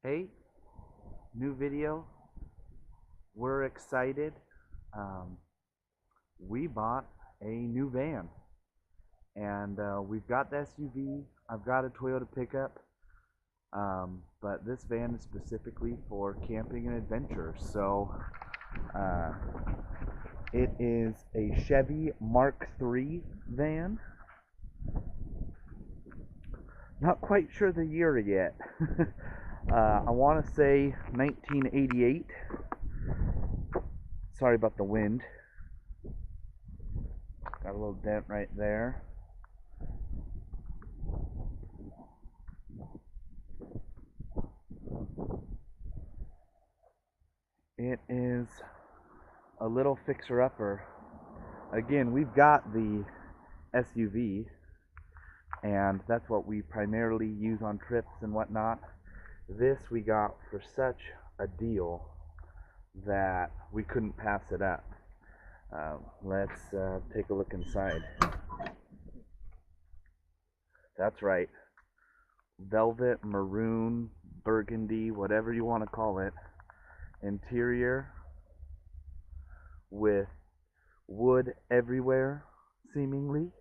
Hey, new video. We're excited. Um, we bought a new van, and we've got the SUV. I've got a Toyota pickup, but this van is specifically for camping and adventure. So uh, it is a Chevy Mark III van. Not quite sure the year yet. I want to say 1988. Sorry about the wind. Got a little dent right there. It is a little fixer-upper. Again, we've got the SUV, and that's what we primarily use on trips and whatnot. This we got for such a deal that we couldn't pass it up. Let's take a look inside. That's right. Velvet, maroon, burgundy, whatever you want to call it. Interior with wood everywhere, seemingly.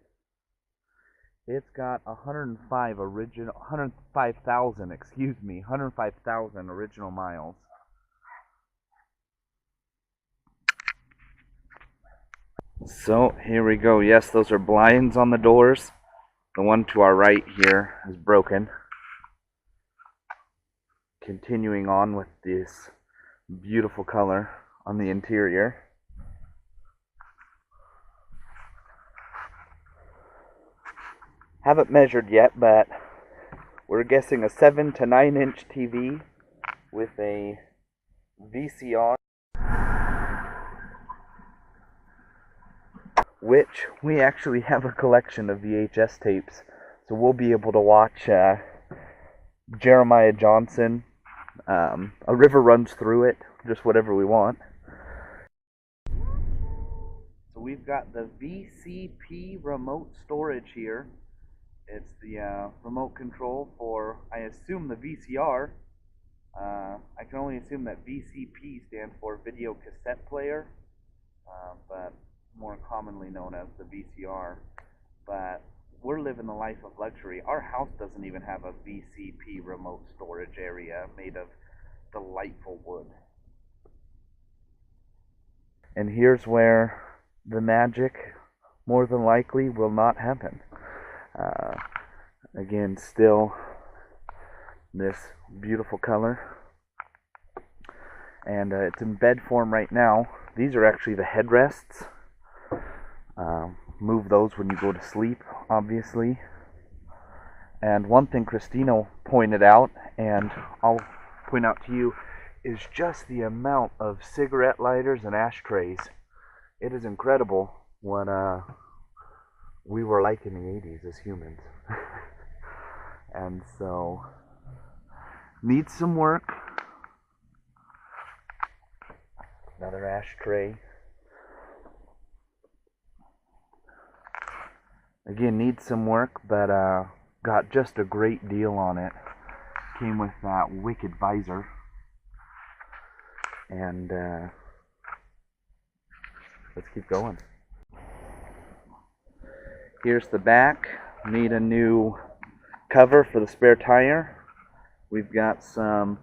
It's got 105,000 original miles. So here we go. Yes, those are blinds on the doors. The one to our right here is broken. Continuing on with this beautiful color on the interior. Haven't measured yet, but we're guessing a 7 to 9 inch TV with a VCR, which we actually have a collection of VHS tapes, so we'll be able to watch Jeremiah Johnson, A River Runs Through It, just whatever we want. So we've got the VCP remote storage here. It's the remote control for, I assume, the VCR. I can only assume that VCP stands for video cassette player, but more commonly known as the VCR. But we're living the life of luxury. Our house doesn't even have a VCP remote storage area made of delightful wood. And here's where the magic, more than likely, will not happen. Again, still this beautiful color, and it's in bed form right now. These are actually the headrests. Move those when you go to sleep, obviously. And one thing Christina pointed out, and I'll point out to you, is just the amount of cigarette lighters and ashtrays. It is incredible what we were like in the 80s as humans. And so, needs some work. Another ashtray. Again, needs some work, but got just a great deal on it. Came with that wicked visor. And let's keep going. Here's the back. Need a new cover for the spare tire. We've got some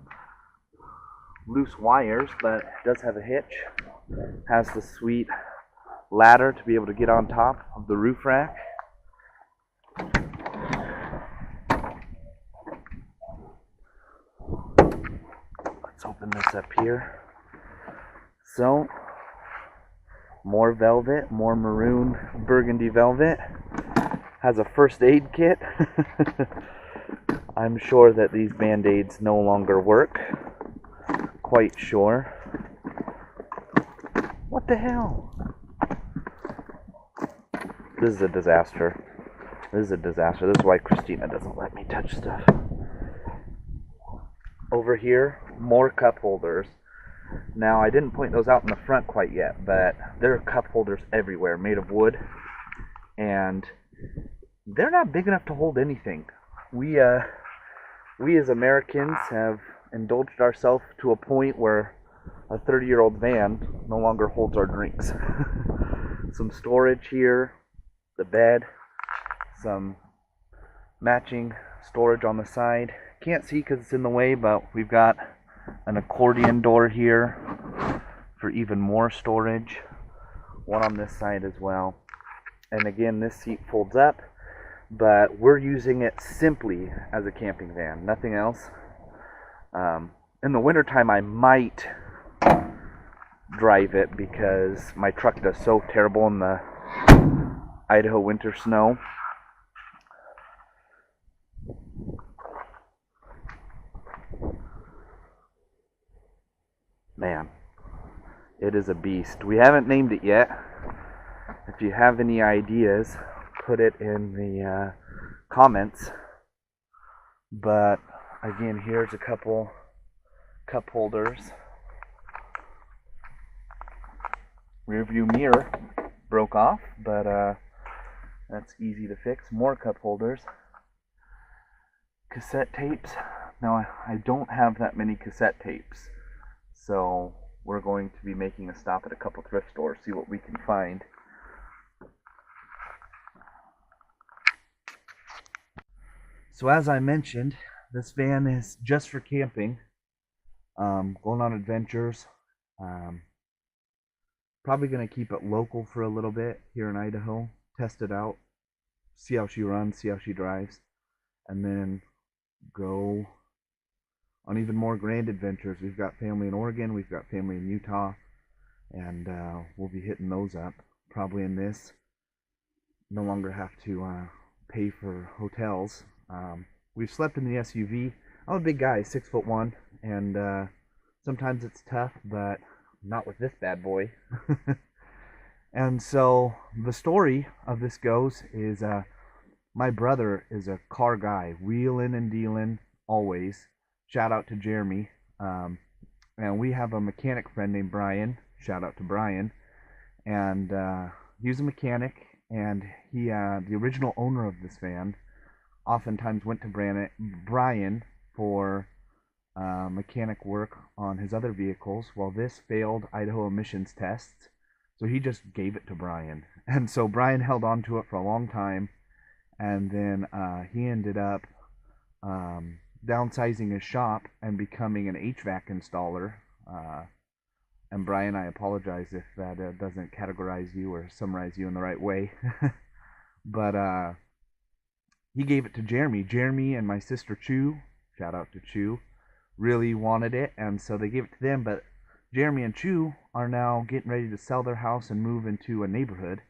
loose wires, but it does have a hitch. Has the sweet ladder to be able to get on top of the roof rack. Let's open this up here. So, more velvet, more maroon burgundy velvet. Has a first aid kit. I'm sure that these band-aids no longer work. Quite sure. What the hell? This is a disaster. This is a disaster. This is why Christina doesn't let me touch stuff. Over here, more cup holders. Now, I didn't point those out in the front quite yet, but there are cup holders everywhere made of wood. And they're not big enough to hold anything. We as Americans have indulged ourselves to a point where a 30-year-old van no longer holds our drinks. Some storage here, the bed, some matching storage on the side. Can't see because it's in the way, but we've got an accordion door here for even more storage. One on this side as well. And again, this seat folds up, but we're using it simply as a camping van, nothing else. In the wintertime, I might drive it because my truck does so terrible in the Idaho winter snow. Man, it is a beast. We haven't named it yet. If you have any ideas, put it in the comments. But again, here's a couple cup holders. Rear view mirror broke off, but that's easy to fix. More cup holders. Cassette tapes. Now, I don't have that many cassette tapes, so we're going to be making a stop at a couple thrift stores, see what we can find. So as I mentioned, this van is just for camping, going on adventures. Probably going to keep it local for a little bit here in Idaho, test it out, see how she runs, see how she drives, and then go on even more grand adventures. We've got family in Oregon, we've got family in Utah, and we'll be hitting those up. Probably in this, no longer have to pay for hotels. We've slept in the SUV. I'm a big guy, 6'1", and sometimes it's tough, but not with this bad boy. And so the story of this goes is my brother is a car guy, wheeling and dealing always. Shout out to Jeremy. And we have a mechanic friend named Brian. Shout out to Brian. And he's a mechanic, and he, the original owner of this van, oftentimes went to Brian for mechanic work on his other vehicles. Well, this failed Idaho emissions tests, so he just gave it to Brian. And so Brian held on to it for a long time, and then he ended up downsizing his shop and becoming an HVAC installer. And Brian, I apologize if that doesn't categorize you or summarize you in the right way. But he gave it to Jeremy. Jeremy and my sister Chu, shout out to Chu, really wanted it, and so they gave it to them. But Jeremy and Chu are now getting ready to sell their house and move into a neighborhood,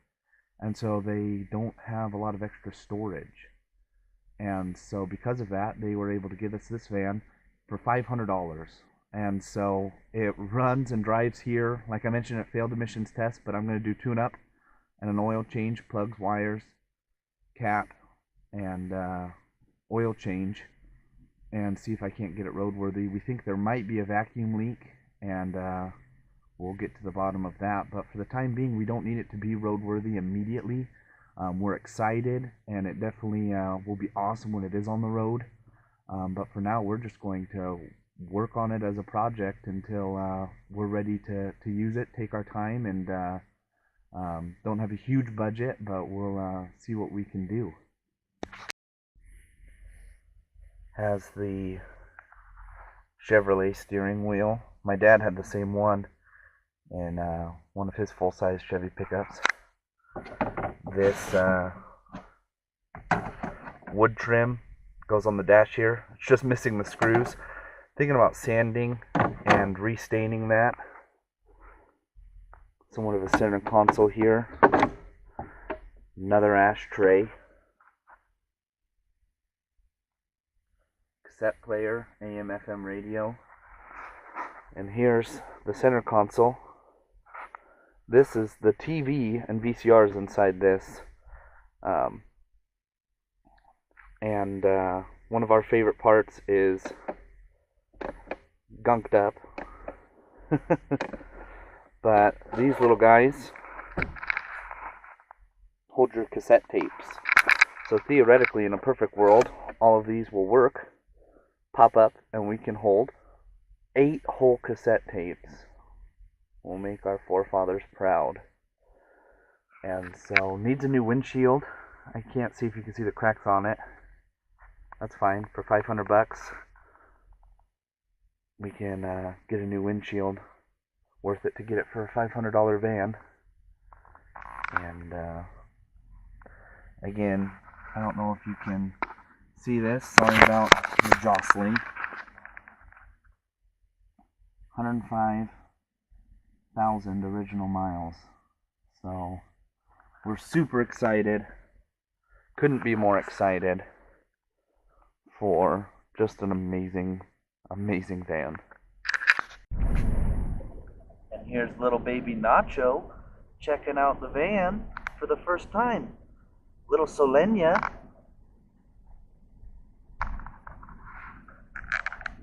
and so they don't have a lot of extra storage. And so because of that, they were able to give us this van for $500. And so it runs and drives here. Like I mentioned, it failed emissions test, but I'm going to do tune-up and an oil change, plugs, wires, cap, and oil change, and see if I can't get it roadworthy. We think there might be a vacuum leak, and we'll get to the bottom of that. But for the time being, we don't need it to be roadworthy immediately. We're excited, and it definitely will be awesome when it is on the road. But for now, we're just going to work on it as a project until we're ready to use it, take our time, and don't have a huge budget, but we'll see what we can do. Has the Chevrolet steering wheel. My dad had the same one in one of his full-size Chevy pickups. This wood trim goes on the dash here. It's just missing the screws. Thinking about sanding and restaining that. Somewhat of a center console here. Another ashtray. Cassette player, AM, FM radio. And here's the center console. This is the TV and VCRs inside this. And one of our favorite parts is gunked up. But these little guys hold your cassette tapes. So theoretically, in a perfect world, all of these will work, pop up, and we can hold 8 whole cassette tapes. We'll make our forefathers proud. And so, needs a new windshield. I can't see if you can see the cracks on it. That's fine. For 500 bucks, we can get a new windshield. Worth it to get it for a $500 van. And again, I don't know if you can see this. Sorry about the jostling. 105,000 original miles. So we're super excited. Couldn't be more excited for just an amazing, amazing van. And here's little baby Nacho checking out the van for the first time. Little Solenia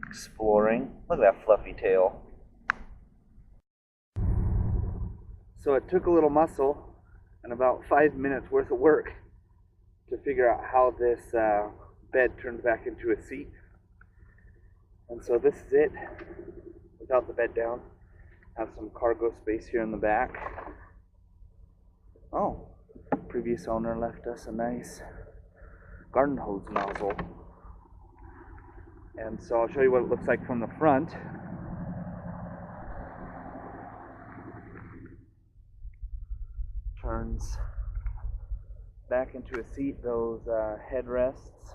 exploring. Look at that fluffy tail. So it took a little muscle and about 5 minutes worth of work to figure out how this bed turns back into a seat. And so this is it without the bed down. Have some cargo space here in the back. Oh, previous owner left us a nice garden hose nozzle. And so I'll show you what it looks like from the front. Turns back into a seat. Those headrests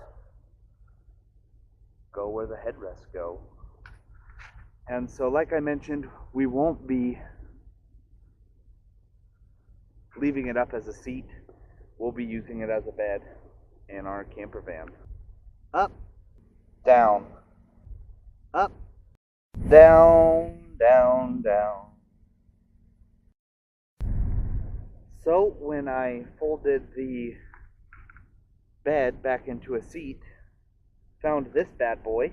go where the headrests go. And so, like I mentioned, we won't be leaving it up as a seat. We'll be using it as a bed in our camper van. Up, down, up, down, down, down. So when I folded the bed back into a seat, found this bad boy,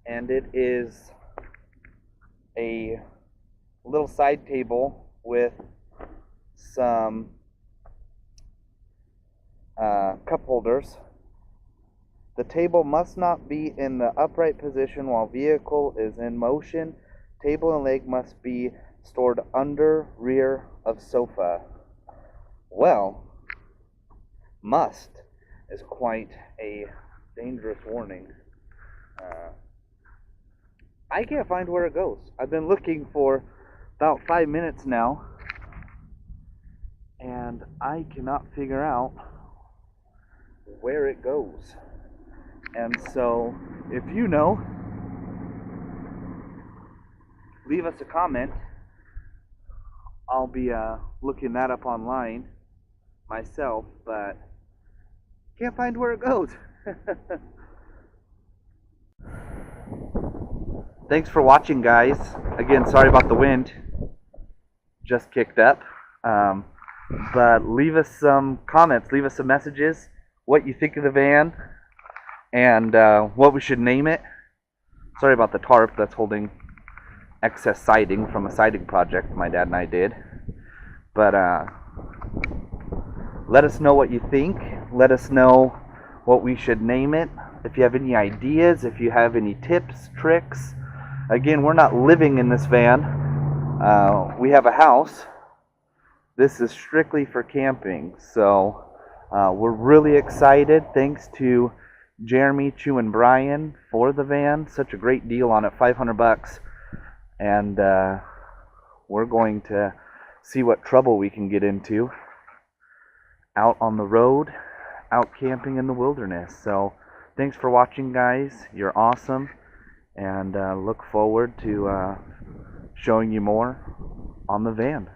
and it is a little side table with some cup holders. The table must not be in the upright position while vehicle is in motion. Table and leg must be stored under rear of sofa. Well, must is quite a dangerous warning. I can't find where it goes. I've been looking for about 5 minutes now, and I cannot figure out where it goes. And so, if you know, leave us a comment. I'll be looking that up online myself, but can't find where it goes. Thanks for watching, guys. Again, sorry about the wind. Just kicked up. But leave us some comments, leave us some messages, what you think of the van, and what we should name it. Sorry about the tarp that's holding excess siding from a siding project my dad and I did. But let us know what you think. Let us know what we should name it. If you have any ideas, if you have any tips, tricks. Again, we're not living in this van. We have a house. This is strictly for camping. So we're really excited. Thanks to Jeremy, Chu, and Brian for the van. Such a great deal on it, 500 bucks. And we're going to see what trouble we can get into out on the road, out camping in the wilderness. So thanks for watching, guys. You're awesome, and look forward to showing you more on the van.